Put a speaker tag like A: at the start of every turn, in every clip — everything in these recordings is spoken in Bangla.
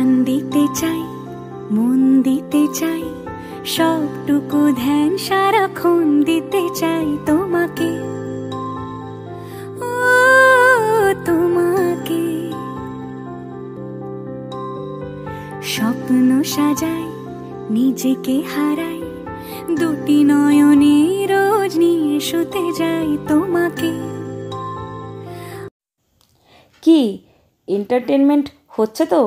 A: প্রাণ দিতে চাই, মন দিতে চাই, সবটুকু ধ্যান সারাক্ষণ দিতে চাই তোমাকে, ও তোমাকে। স্বপ্ন সাজাই, নিজেকে হারাই, দুটি নয়নে রোজ নিয়ে শুতে যাই তোমাকে।
B: কি এন্টারটেনমেন্ট হচ্ছে তো?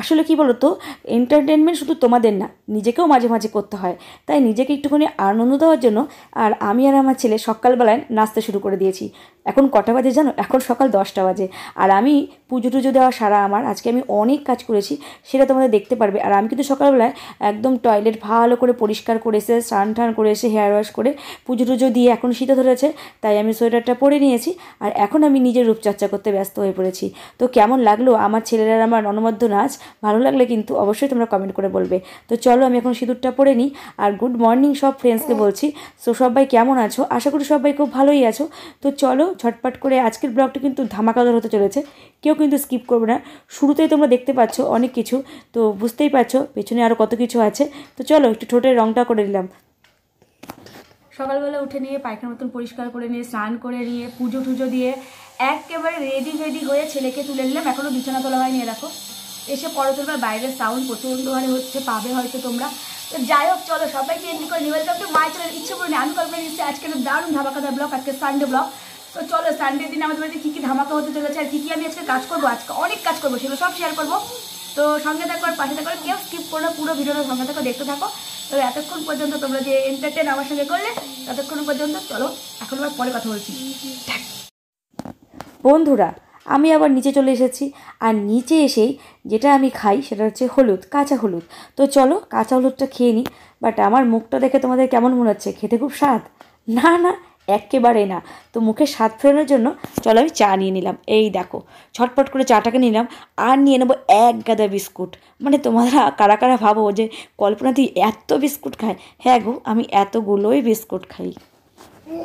B: আসলে কি বলো তো, এন্টারটেনমেন্ট শুধু তোমাদের না, নিজেকেও মাঝে মাঝে করতে হয়। তাই নিজেকে একটুখানি আনন্দ দেওয়ার জন্য আর আমি আর আমার ছেলে সকালবেলায় নাচতে শুরু করে দিয়েছি। এখন কটা বাজে জানো? এখন সকাল 10টা বাজে। আর আমি পুজো টুজো দেওয়া সারা আমার, আজকে আমি অনেক কাজ করেছি, সেটা তোমাদের দেখতে পারবে। আর আমি কিন্তু সকালবেলায় একদম টয়লেট ভালো করে পরিষ্কার করে এসে, স্নান টান করে এসে, হেয়ার ওয়াশ করে, পুজো টুজো দিয়ে, এখন শীত ধরেছে তাই আমি সোয়েটারটা পরে নিয়েছি। আর এখন আমি নিজের রূপচর্চা করতে ব্যস্ত হয়ে পড়েছি। তো কেমন লাগলো আমার ছেলেরা আমার অনবদ্য নাচ? ভালো লাগলে কিন্তু অবশ্যই তোমরা কমেন্ট করে বলবে। তো চলো আমি এখন সিঁদুরটা পরে নিই। আর গুড মর্নিং সব ফ্রেন্ডসকে বলছি। সো সবাই কেমন আছো? আশা করি সবাই খুব ভালোই আছো। তো চলো ঝটপট করে, আজকের ব্লগটা কিন্তু ধামাকাদার হতে চলেছে, কেউ কিন্তু স্কিপ করবে না। শুরুতেই তোমরা দেখতে পাচ্ছ অনেক কিছু, তো বুঝতেই পারছো পেছনে আরও কত কিছু আছে। তো চলো একটু ঠোঁটের রঙটা করে নিলাম। সকালবেলা উঠে নিয়ে পায়খানার মতন পরিষ্কার করে নিয়ে, স্নান করে নিয়ে, পুজো টুজো দিয়ে একেবারে রেডি হয়ে ছেলেকে তুলে নিলাম। এখনও বিছানা তোলা হয়নি। দেখো এসে পরে তুলবার, বাইরের সাউন্ড প্রচণ্ড হারে হচ্ছে, পাবে হয়তো তোমরা। তো যাই হোক, চলো সবাইকে এমনি করে নিয়ে ওয়েলকাম টু মাই চ্যানেল। ইচ্ছে করে আমি কল্পনা দিচ্ছি আজকে দারুণ ধামাকাদার ব্লগ, আজকে সানডে ব্লগ। তো চলো সানডের দিন আমাদের বাড়িতে কী কী ধামাকা হতে চলেছে আর কী কী আমি আজকে কাজ করবো, আজকে অনেক কাজ করবো, সেগুলো সব শেয়ার করবো। তো সঙ্গে থাকো আর পাশে থাকো, কেউ স্কিপ করো, পুরো ভিডিওটা সঙ্গে থাকো, দেখতে থাকো। তো এতক্ষণ পর্যন্ত তোমরা যে এন্টারটেন আমার সঙ্গে করলে, ততক্ষণ পর্যন্ত চলো এখন আবার পরে কথা বলছি। বন্ধুরা আমি আবার নিচে চলে এসেছি। আর নিচে এসেই যেটা আমি খাই সেটা হচ্ছে হলুদ, কাঁচা হলুদ। তো চলো কাঁচা হলুদটা খেয়ে নিই। বাট আমার মুখটা দেখে তোমাদের কেমন মনে হচ্ছে? খেতে খুব স্বাদ? না না, একেবারে না। তো মুখে স্বাদ ফেরানোর জন্য চলো আমি চা নিয়ে নিলাম। এই দেখো ঝটপট করে চাটাকে নিলাম। আর নিয়ে নেবো এক গাদা বিস্কুট। মানে তোমরা কারা কারা ভাবো যে কল্পনা তুই এত বিস্কুট খায়? হ্যাঁ গো, আমি এতগুলোই বিস্কুট খাই।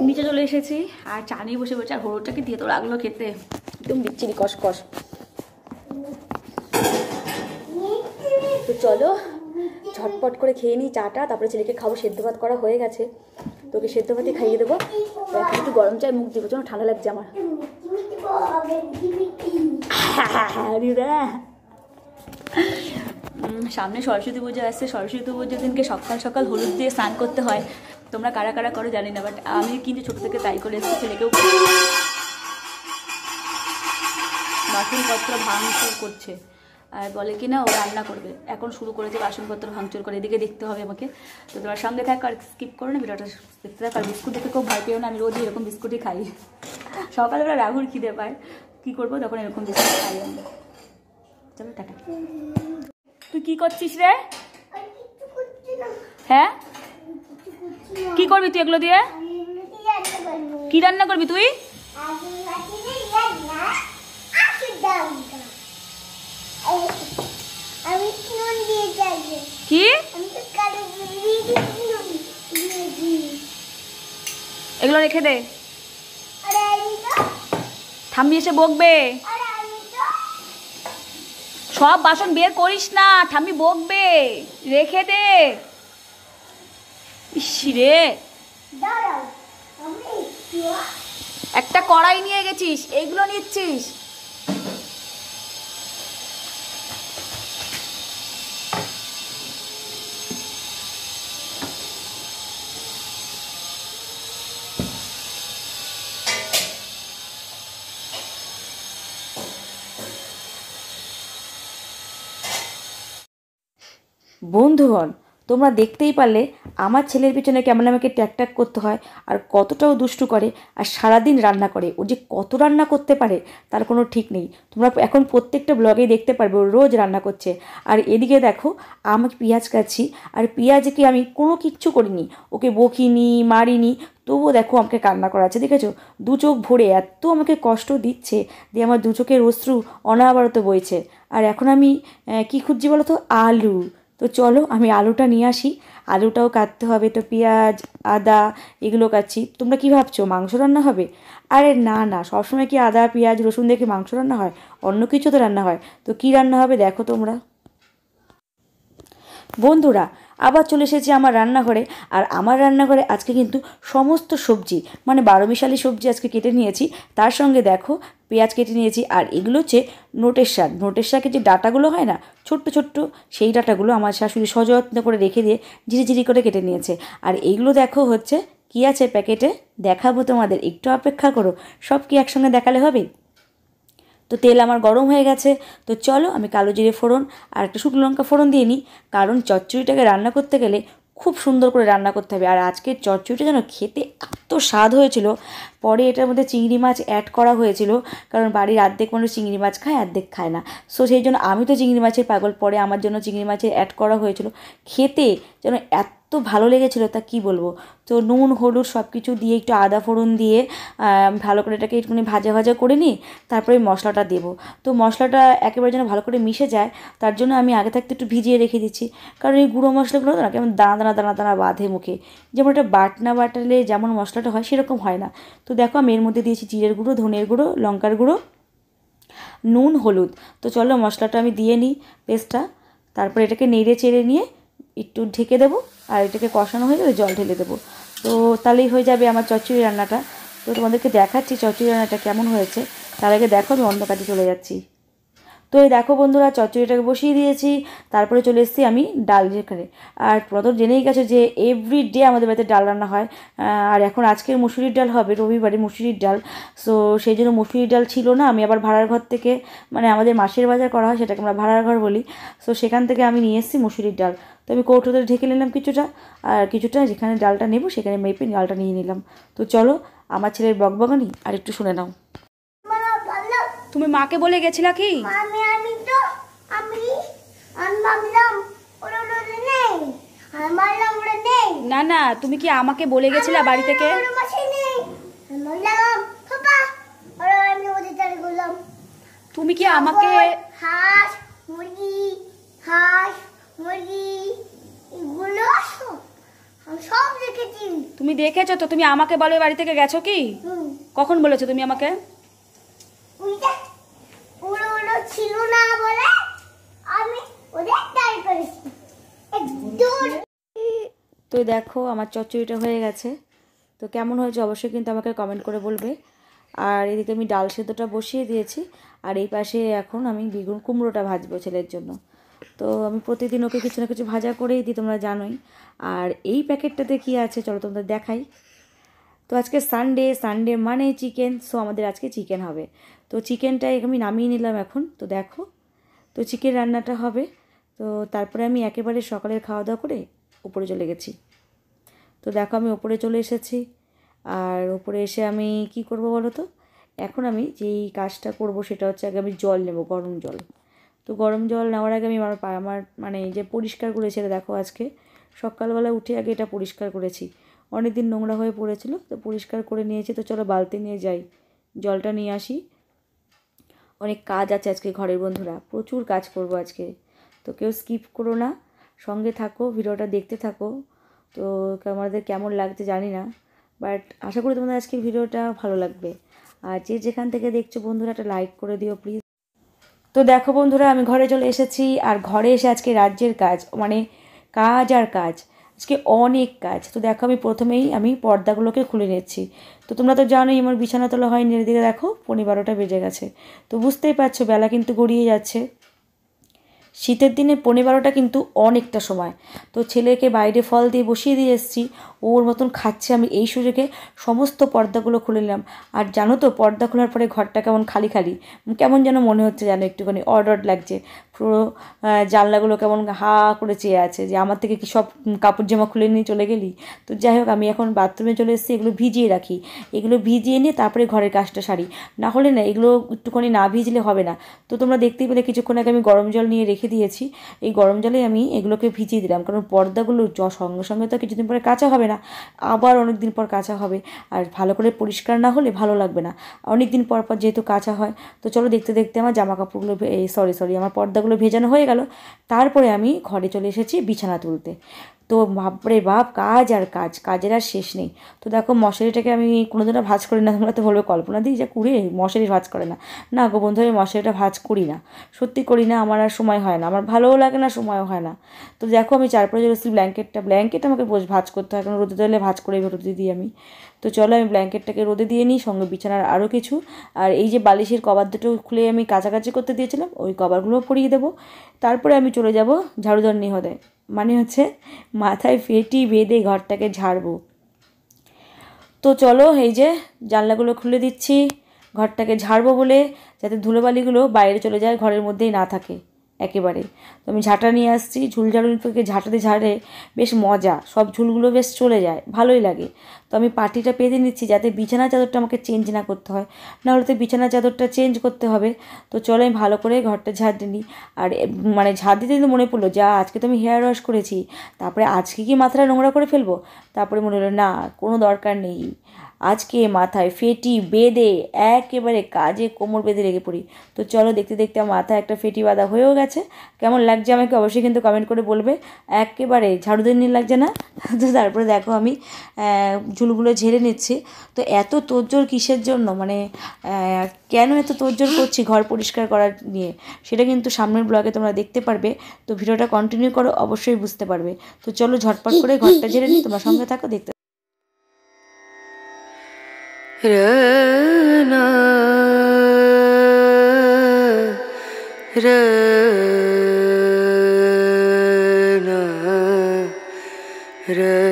B: নিচে চলে এসেছি আর চা নিয়ে বসে বসে। আর হলুদটাকে দিয়ে তো লাগলো খেতে, একদম বিচ্ছিরি কসকস। তো চলো ঝটপট করে খেয়ে নিই চাটা, তারপরে ছেলেকে খাবো। সেদ্ধ ভাত করা হয়ে গেছে, তোকে সেদ্ধ ভাতই খাইয়ে দেবো। এখন একটু গরম চাই মুখ দিব, যেন ঠান্ডা লাগছে আমার। সামনে সরস্বতী পুজো আসছে। সরস্বতী পুজোর দিনকে সকাল সকাল হলুদ দিয়ে স্নান করতে হয়। তোমরা কারা কারা করো জানি না, বাট আমি কিন্তু ছোটো থেকে তাই করে এসেছি। ছেলেকেও বাসনপত্র ভাঙচুর করছে আর বলে কি না ও রান্না করবে। এখন শুরু করেছে বাসনপত্র ভাঙচুর করে, এদিকে দেখতে হবে আমাকে। তো তোমার সঙ্গে থাকো আর স্কিপ করো না, ভিডিওটা দেখতে থাকো। আর বিস্কুট দেখে খুব ভয় পেও না, আমি রোজই এরকম বিস্কুটই খাই। সকালবেলা রাহুর খিদে পায়, কী করবো তখন এরকম বিস্কুট খাই আমি। চলো টাটা। তুই কি করছিস রে? হ্যাঁ কি করবি তুই এগুলো দিয়ে? কি রান্না করবি তুই? কি এগুলো রেখে দে, ঠাম্মি এসে বকবে। সব বাসন বের করিস না, ঠাম্মি বকবে, রেখে দে। ইসরে একটা কড়াই নিয়ে গেছিস, এইগুলো নিচ্ছিস? বন্ধুগণ তোমরা দেখতেই পারলে আমার ছেলের পিছনে কেমন আমাকে ট্যাক ট্যাক করতে হয়, আর কতটাও দুষ্টু করে, আর সারাদিন রান্না করে। ও যে কত রান্না করতে পারে তার কোনো ঠিক নেই। তোমরা এখন প্রত্যেকটা ব্লগেই দেখতে পারবে ও রোজ রান্না করছে। আর এদিকে দেখো আমাকে পেঁয়াজ কাটছি, আর পেঁয়াজকে আমি কোনো কিচ্ছু করিনি, ওকে বকিনি মারিনি, তবুও দেখো আমাকে কান্না করাচ্ছে। দেখেছো দু চোখ ভরে এত আমাকে কষ্ট দিচ্ছে, দিয়ে আমার দু চোখের অশ্রু অনাবরত বইছে। আর এখন আমি কি খুঁজছি বলো তো? আলু। তো চলো আমি আলুটা নিয়ে আসি, আলুটাও কাটতে হবে। তো পেঁয়াজ আদা এগুলো কাটছি। তোমরা কী ভাবছো মাংস রান্না হবে? আরে না না, সবসময় কি আদা পেঁয়াজ রসুন দিয়ে কি মাংস রান্না হয়? অন্য কিছু তো রান্না হয়। তো কী রান্না হবে দেখো তোমরা। বন্ধুরা আবার চলে এসেছি আমার রান্নাঘরে। আর আমার রান্নাঘরে আজকে কিন্তু সমস্ত সবজি মানে 12 মিশালি সবজি আজকে কেটে নিয়েছি। তার সঙ্গে দেখো পেঁয়াজ কেটে নিয়েছি। আর এগুলো হচ্ছে নোটের শাক। নোটের শাকের যে ডাঁটাগুলো হয় না ছোট্ট ছোট্ট, সেই ডাঁটাগুলো আমার শাশুড়ি সযত্ন করে রেখে দিয়ে ঝিরি ঝিরি করে কেটে নিয়েছে। আর এইগুলো দেখো হচ্ছে কী আছে প্যাকেটে, দেখাবো তোমাদের, একটু অপেক্ষা করো। সব কি একসঙ্গে দেখালে হবে? তো তেল আমার গরম হয়ে গেছে, তো চলো আমি কালো জিরে ফোড়ন আর একটা শুকনো লঙ্কা ফোড়ন দিয়ে নিই। কারণ চচ্চড়িটাকে রান্না করতে গেলে খুব সুন্দর করে রান্না করতে হবে। আর আজকের চচ্চড়িটা যেন খেতে এত স্বাদ হয়েছিল। পরে এটার মধ্যে চিংড়ি মাছ অ্যাড করা হয়েছিল, কারণ বাড়ির অর্ধেক মানুষ চিংড়ি মাছ খায়, অর্ধেক খায় না। সো সেই জন্য আমি তো চিংড়ি মাছের পাগল, পরে আমার জন্য চিংড়ি মাছের অ্যাড করা হয়েছিল। খেতে যেন এত ভালো লেগেছিলো তা কি বলবো। তো নুন হলুদ সব কিছু দিয়ে একটু আদা ফোড়ন দিয়ে ভালো করে এটাকে একটুখানি ভাজা ভাজা করে নিই। তারপরে মশলাটা দেবো। তো মশলাটা একেবারে যেন ভালো করে মিশে যায়, তার জন্য আমি আগে থাকতে একটু ভিজিয়ে রেখে দিচ্ছি। কারণ এই গুঁড়ো মশলাগুলো না কেমন দানা দানা দানা দানা বাঁধে মুখে, যেমন একটা বাটনা বাটালে যেমন মশলাটা হয় সেরকম হয় না। তো দেখো আমি এর মধ্যে দিয়েছি জিরের গুঁড়ো, ধনের গুঁড়ো, লঙ্কার গুঁড়ো, নুন, হলুদ। তো চলো মশলাটা আমি দিয়ে নিই পেস্টটা। তারপর এটাকে নেড়ে চেড়ে নিয়ে একটু ঢেকে দেবো। আর এটাকে কষানো হয়ে গেলে জল ঢেলে দেবো। তো তাহলেই হয়ে যাবে আমার চচ্চড়ি রান্নাটা। তো তোমাদেরকে দেখাচ্ছি চচ্চড়ি রান্নাটা কেমন হয়েছে। তার আগে দেখো আমি অন্য কাজে চলে যাচ্ছি। তো এই দেখো বন্ধুরা চচ্চড়িটাকে বসিয়ে দিয়েছি। তারপরে চলে এসেছি আমি ডাল যেখানে। আর প্রথম জেনেই গেছো যে এভরিডে আমাদের বাড়িতে ডাল রান্না হয়। আর এখন আজকের মুসুরির ডাল হবে, রবিবারে মুসুরির ডাল। সো সেই জন্য মুসুরির ডাল ছিল না, আমি আবার ভাড়ার ঘর থেকে, মানে আমাদের মাসের বাজার করা হয় সেটাকে আমরা ভাড়ার ঘর বলি। সো সেখান থেকে আমি নিয়ে এসেছি মুসুরির ডাল। তো আমি কৌটোতে ঢেকে নিলাম কিছুটা, আর কিছুটা যেখানে ডালটা নেব সেখানে মেপে ডালটা নিয়ে নিলাম। তো চলো আমার ছেলের বকবকানি আর একটু শুনে নাও। তুমি মাকে বলে গেছিলা কি? না না, তুমি কি আমাকে বলে গেছিলা বাড়ি থেকে? তুমি কি আমাকে
C: হাঁস মুরগি এগুলো সব দেখেছি।
B: তুমি দেখেছো তো? তুমি আমাকে বলে বাড়ি থেকে গেছো কি? কখন বলেছো তুমি আমাকে?
C: ছিল না বলে আমি ওদের ট্রাই করেছি।
B: তো দেখো আমার চচ্চড়িটা হয়ে গেছে। তো কেমন হয়েছে অবশ্যই কিন্তু আমাকে কমেন্ট করে বলবে। আর এদিকে আমি ডাল সেদ্ধটা বসিয়ে দিয়েছি। আর এই পাশে এখন আমি বেগুন কুমড়োটা ভাজবো ছেলের জন্য। তো আমি প্রতিদিন ওকে কিছু না কিছু ভাজা করেই দিই, তোমরা জানোই। আর এই প্যাকেটটাতে কী আছে চলো তোমাদের দেখাই। তো আজকে সানডে মানে চিকেন। সো আমাদের আজকে চিকেন হবে। তো চিকেনটাই আমি নামিয়ে নিলাম এখন। তো দেখো তো চিকেন রান্নাটা হবে। তো তারপরে আমি একেবারে সকালের খাওয়া দাওয়া করে উপরে চলে গেছি। তো দেখো আমি উপরে চলে এসেছি। আর উপরে এসে আমি কি করব বলো তো? এখন আমি যেই কাজটা করব সেটা হচ্ছে আগে আমি জল নেব, গরম জল। তো গরম জল নেওয়ার আগে আমি আমার মানে যে পরিষ্কার করেছি, এটা দেখো আজকে সকালবেলা উঠে আগে এটা পরিষ্কার করেছি। অনেক দিন নোংরা হয়ে পড়েছিল, তো পরিষ্কার করে নিয়েছি। তো চলো বালতি নিয়ে যাই, জলটা নিয়ে আসি। অনেক কাজ আছে আজকে ঘরের বন্ধুরা, প্রচুর কাজ করব আজকে। তো কেউ স্কিপ করো না, সঙ্গে থাকো, ভিডিওটা দেখতে থাকো। তো আমাদের কেমন লাগছে জানি না, বাট আশা করি তোমাদের আজকের ভিডিওটা ভালো লাগবে। আর যে যেখান থেকে দেখছো বন্ধুরা একটা লাইক করে দিও প্লিজ। তো দেখো বন্ধুরা আমি ঘরে চলে এসেছি। আর ঘরে এসে আজকে রাজ্যের কাজ, মানে কাজ আর কাজ, আজকে অনেক কাজ। তো দেখো আমি প্রথমেই পর্দাগুলোকে খুলে নিচ্ছি। তো তোমরা তো জানোই আমার বিছানা তোলা হয়নি। এদিকে দেখো 11:30 বেজে গেছে। তো বুঝতেই পারছো বেলা কিন্তু গড়িয়ে যাচ্ছে। শীতের দিনে 11:30 কিন্তু অনেকটা সময়। তো ছেলেকে বাইরে ফল দিয়ে বসিয়ে দিয়ে এসেছি, ওর মতন খাচ্ছে। আমি এই সুযোগে সমস্ত পর্দাগুলো খুলে নিলাম। আর জানো তো পর্দা খোলার পরে ঘরটা কেমন খালি খালি, কেমন যেন মনে হচ্ছে, যেন একটুখানি অড লাগছে। পুরো জানলাগুলো কেমন হা করে চেয়ে আছে যে আমার থেকে কি সব কাপড় জামা খুলে নিয়ে চলে গেলি। তো যাই হোক আমি এখন বাথরুমে চলে এসেছি। এগুলো ভিজিয়ে রাখি, এগুলো ভিজিয়ে নিয়ে তারপরে ঘরের কাজটা সারি। না হলে না এগুলো একটুখানি না ভিজলে হবে না। তো তোমরা দেখতেই পেলে কিছুক্ষণ আগে আমি গরম জল নিয়ে রেখে দিয়েছি। এই গরম জলে আমি এগুলোকে ভিজিয়ে দিলাম, কারণ পর্দাগুলো সঙ্গে সঙ্গে তো কিছুদিন পরে কাচা হবে না, আবার অনেক দিন পর কাচা হবে। আর ভালো করে পরিষ্কার না হলে ভালো লাগবে না, অনেক দিন পর পর যেহেতু কাচা হয়। তো চলো দেখতে দেখতে আমার জামা কাপড়গুলো আমার পর্দাগুলো ভেজানো হয়ে গেল। তারপরে আমি ঘরে চলে এসেছি বিছানা তুলতে। তো বাপরে বাপ কাজ আর কাজ, কাজের আর শেষ নেই। তো দেখো মশারিটাকে আমি কোনোদিনও ভাঁজ করি না, তোমরা তো বলবে কল্পনা দিই যে কুড়ে মশারি ভাঁজ করে না। না গো বন্ধু, আমি মশারিটা ভাঁজ করি না, সত্যি করি না, আমার আর সময় হয় না, আমার ভালোও লাগে না, সময়ও হয় না। তো দেখো আমি 4 রয়েছি ব্ল্যাঙ্কেট আমাকে ভাঁজ করতে হয়, কারণ রোদে দিলে ভাঁজ করে রোদে দিই আমি। তো চলো আমি ব্ল্যাঙ্কেটটাকে রোদে দিয়ে নিই, সঙ্গে বিছানার আরও কিছু, আর এই যে বালিশের কভার দুটো খুলে আমি কাছাকাছি করতে দিয়েছিলাম, ওই কভারগুলোও পরিয়ে দেবো। তারপরে আমি চলে যাব ঝাড়ুদার নিহতে, মানে হচ্ছে মাথায় ফেটি বেঁধে ঘরটাকে ঝাড়বো। তো চলো এই যে জানলাগুলো খুলে দিচ্ছি ঘরটাকে ঝাড়বো বলে, যাতে ধুলোবালিগুলো বাইরে চলে যায়, ঘরের মধ্যেই না থাকে একেবারে। তো আমি ঝাঁটা নিয়ে আসছি, ঝুলঝাড়ুর থেকে ঝাঁটাতে ঝাড়ে বেশ মজা, সব ঝুলগুলো বেশ চলে যায়, ভালোই লাগে। তো আমি পাটিটা পেতে নিচ্ছি যাতে বিছানা চাদরটা আমাকে চেঞ্জ না করতে হয়, নাহলে তো বিছানা চাদরটা চেঞ্জ করতে হবে। তো চলো আমি ভালো করে ঘরটা ঝাড় দিই। আর মানে ঝাড় দিতে কিন্তু মনে পড়লো, যা আজকে তো আমি হেয়ার ওয়াশ করেছি, তারপরে আজকে কি মাথাটা নোংরা করে ফেলবো? তারপরে মনে হলো না, কোনো দরকার নেই, আজকে মাথায় ফেটি বেঁধে একেবারে কাজে কোমর বেঁধে লেগে পড়ি। তো চলো দেখতে দেখতে আমার মাথায় একটা ফেটি বাঁধা হয়েও গেছে। কেমন লাগছে আমাকে অবশ্যই কিন্তু কমেন্ট করে বলবে, একেবারে ঝাড়ুদানি লাগছে না? তো তারপরে দেখো আমি ঝুলগুলো ঝেড়ে নিচ্ছি। তো এত তোড়জোড় কিসের জন্য, মানে কেন এত তোড়জোড় করছি ঘর পরিষ্কার করার নিয়ে, সেটা কিন্তু সামনের ব্লগে তোমরা দেখতে পারবে। তো ভিডিওটা কন্টিনিউ করো, অবশ্যই বুঝতে পারবে। তো চলো ঝটপট করে ঘরটা ঝেড়ে নিই, তোমরা সঙ্গে থাকো দেখতে।
A: রনা রনা রনু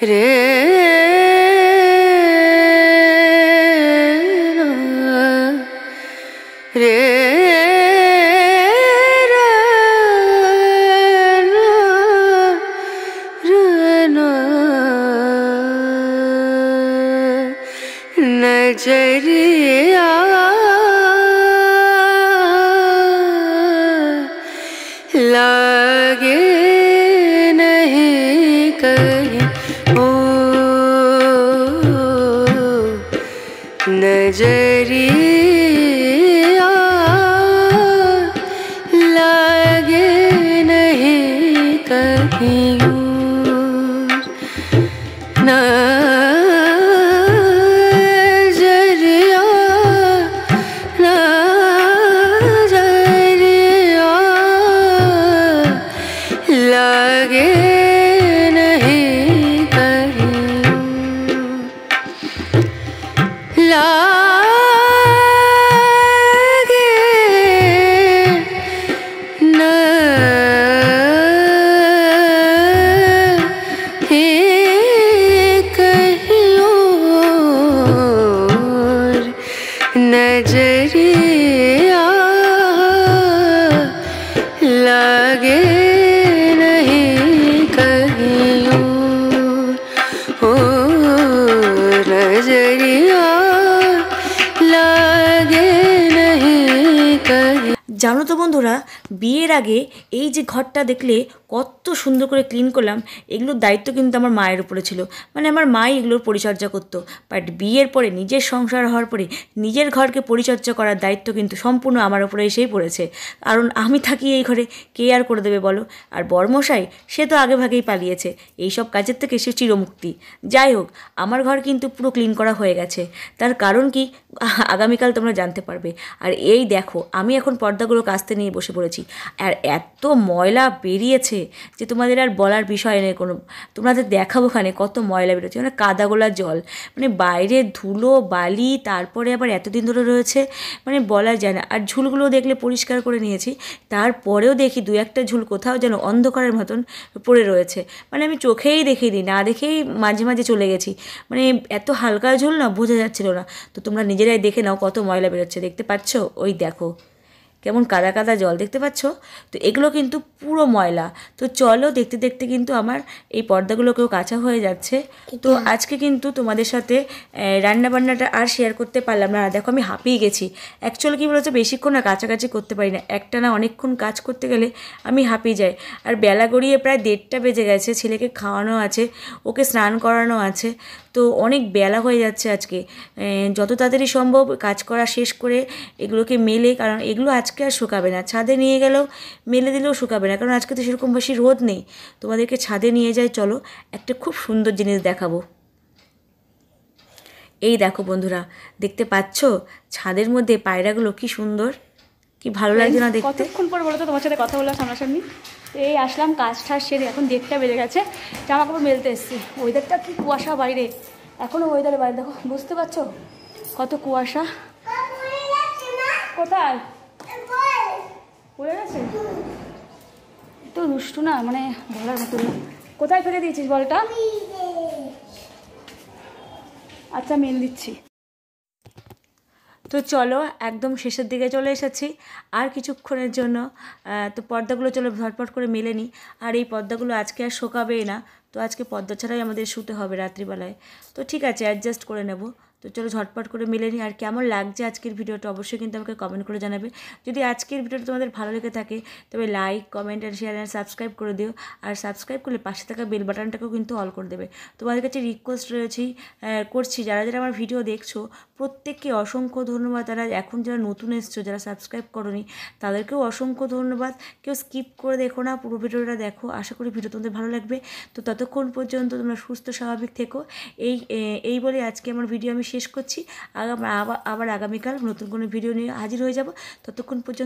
A: রে রে नजरिया लागे नहीं कहीं ओ नजरिया लागे नहीं कहीं ना नजरिया लागे नहीं कहीं ओ नजरिया लागे नहीं कहीं।
B: জানো তো বন্ধুরা, বিয়ের আগে এই যে ঘরটা দেখলে কত সুন্দর করে ক্লিন করলাম, এগুলোর দায়িত্ব কিন্তু আমার মায়ের উপরে ছিল, মানে আমার মাই এগুলোর পরিচর্যা করতো। বাট বিয়ের পরে নিজের সংসার হওয়ার পরে নিজের ঘরকে পরিচর্যা করার দায়িত্ব কিন্তু সম্পূর্ণ আমার উপরে এসেই পড়েছে, কারণ আমি থাকি এই ঘরে, কে আর করে দেবে বলো? আর বরমশাই সে তো আগে ভাগেই পালিয়েছে, এইসব কাজের থেকে সে চিরমুক্তি। যাই হোক, আমার ঘর কিন্তু পুরো ক্লিন করা হয়ে গেছে, তার কারণ কি আগামীকাল তোমরা জানতে পারবে। আর এই দেখো আমি এখন পর্দাগুলো কাচতে নিয়ে বসে পড়েছি, আর এত ময়লা বেরিয়েছে যে তোমাদের আর বলার বিষয় নেই কোনো, তোমাদের দেখাবো ওখানে কত ময়লা বেরোচ্ছে, মানে কাদা গোলা জল, মানে বাইরে ধুলো বালি, তারপরে আবার এতদিন ধরে রয়েছে, মানে বলা যায় না। আর ঝুলগুলো দেখলে পরিষ্কার করে নিয়েছি, তারপরেও দেখি দু একটা ঝুল কোথাও যেন অন্ধকারের মতন পড়ে রয়েছে, মানে আমি চোখেই দেখিনি, না দেখেই মাঝে মাঝে চলে গেছি, মানে এত হালকা ঝুল না, বোঝা যাচ্ছিল না। তো তোমরা নিজেরাই দেখে নাও কত ময়লা বেরোচ্ছে, দেখতে পাচ্ছ? ওই দেখো কেমন কাদা কাদা জল, দেখতে পাচ্ছ? তো এগুলো কিন্তু পুরো ময়লা। তো চলো দেখতে দেখতে কিন্তু আমার এই পর্দাগুলোকেও কাঁচা হয়ে যাচ্ছে। তো আজকে কিন্তু তোমাদের সাথে রান্নাবান্নাটা আর শেয়ার করতে পারলাম না। দেখো আমি হাঁপিয়ে গেছি, অ্যাকচুয়ালি কী বলেছে, বেশিক্ষণ না কাছাকাছি করতে পারি না, একটা না অনেকক্ষণ কাজ করতে গেলে আমি হাঁপিয়ে যাই। আর বেলা গড়িয়ে প্রায় 1:30 বেজে গেছে, ছেলেকে খাওয়ানো আছে, ওকে স্নান করানো আছে। তো অনেক বেলা হয়ে যাচ্ছে আজকে। যত তাড়াতাড়ি সম্ভব কাজ করা শেষ করে এগুলোকে মেলে, কারণ এগুলো আজকে আর শুকাবে না, ছাদে নিয়ে গেলেও মেলে দিলেও শুকাবে না, কারণ আজকে তো সেরকম বেশি রোদ নেই। তোমাদেরকে ছাদে নিয়ে যাই, চলো একটা খুব সুন্দর জিনিস দেখাবো। এই দেখো বন্ধুরা, দেখতে পাচ্ছ ছাদের মধ্যে পায়রাগুলো কি সুন্দর, কি ভালো লাগছে না দেখতে।
D: কতক্ষণ পর বলো তো তোমার সাথে কথা বললাম সামনাসামনি। তো এই আসলাম কাজ ঠাজ সেরে, এখন 1:30 বেজে গেছে, জামা কাপড় মেলতে এসেছি। ওয়েদারটা কি কুয়াশা বাইরে, এখনও ওয়েদারে বাইরে দেখো, বুঝতে পারছো কত কুয়াশা। কোথায় পড়ে গেছে? তো দুষ্টু না, মানে বলার মতো না। কোথায় ফেলে দিয়েছিস বলটা? আচ্ছা মেল দিচ্ছি।
B: তো চলো একদম শেষের দিকে চলে এসেছি, আর কিছুক্ষণের জন্য। তো পর্দাগুলো চলো ঝটপট করে মেলে নিই। আর এই পর্দাগুলো আজকে আর শোকাবেই না, তো আজকে পর্দা ছাড়াই আমাদের শুতে হবে রাত্রিবেলায়। তো ঠিক আছে, অ্যাডজাস্ট করে নেব। তো চলো ঝটপট করে মেলে নিই। আর কেমন লাগছে আজকের ভিডিওটা অবশ্যই কিন্তু আমাকে কমেন্ট করে জানাবে। যদি আজকের ভিডিওটা তোমাদের ভালো লেগে থাকে তবে like, comment and share and subscribe করে দিও। আর সাবস্ক্রাইব করলে পাশে থাকা বেল বাটনটাকেও কিন্তু অল করে দেবে। তোমাদের কাছে রিকোয়েস্ট করছি, যারা যারা আমার ভিডিও দেখছো প্রত্যেককে অসংখ্য ধন্যবাদ। তারা এখন যারা নতুন এসছো, যারা সাবস্ক্রাইব করোনি তাদেরকেও অসংখ্য ধন্যবাদ। কেউ স্কিপ করে দেখো না, পুরো ভিডিওটা দেখো। আশা করি ভিডিও তোমাদের ভালো লাগবে। তো ততক্ষণ পর্যন্ত তোমরা সুস্থ স্বাভাবিক থেকো। এই বলে আজকে আমার ভিডিও আমি শেষ করছি। আবার আগামীকাল নতুন কোনো ভিডিও নিয়ে হাজির হয়ে যাব। ততক্ষণ পর্যন্ত